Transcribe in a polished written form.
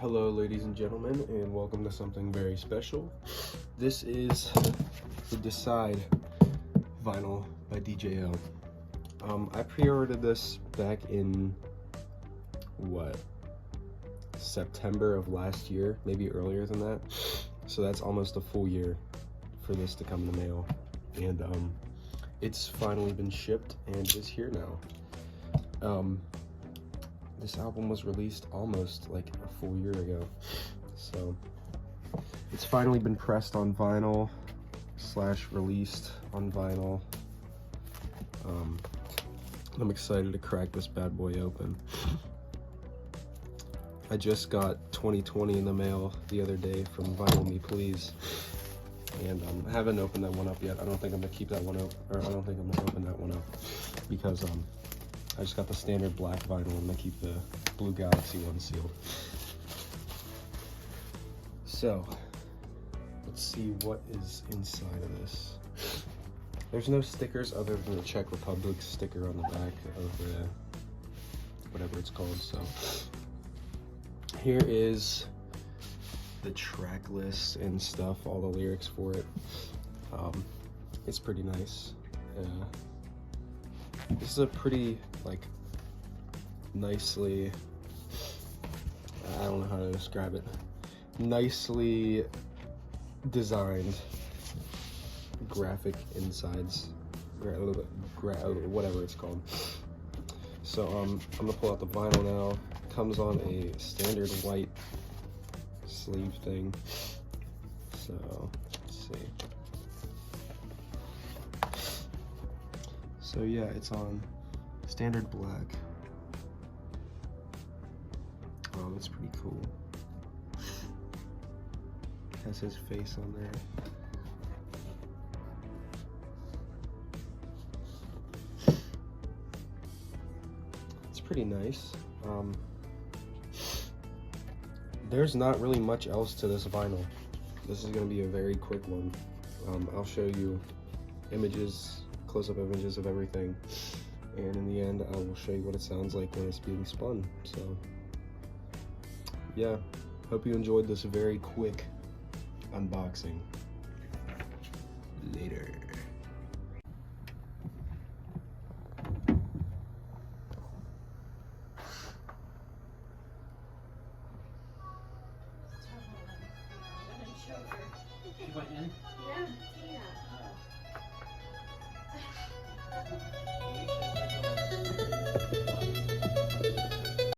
Hello ladies and gentlemen, and welcome to something very special. This is the Decide vinyl by DJO. I pre-ordered this back in, September of last year, maybe earlier than that. So that's almost a full year for this to come in the mail. And it's finally been shipped and is here now. This album was released almost like a full year ago, so it's finally been pressed on vinyl / released on vinyl. I'm excited to crack this bad boy open. I just got 2020 in the mail the other day from Vinyl Me Please, and I haven't opened that one up yet. I don't think I'm gonna keep that one up, or I don't think I'm gonna open that one up because I just got the standard black vinyl. I'm gonna keep the Blue Galaxy one sealed. So, let's see what is inside of this. There's no stickers other than the Czech Republic sticker on the back of the, whatever it's called. So, here is the track list and stuff, all the lyrics for it. It's pretty nice. This is a pretty, nicely, I don't know how to describe it, nicely designed graphic insides, whatever it's called. So I'm gonna pull out the vinyl now. Comes on a standard white sleeve thing. So let's see. So yeah, it's on standard black. Oh, that's pretty cool. Has his face on there. It's pretty nice. There's not really much else to this vinyl. This is going to be a very quick one. I'll show you images, close-up images of everything, and in the end I will show you what it sounds like when it's being spun. So yeah, hope you enjoyed this very quick unboxing. Later. She went in? Yeah, Tina. Oh.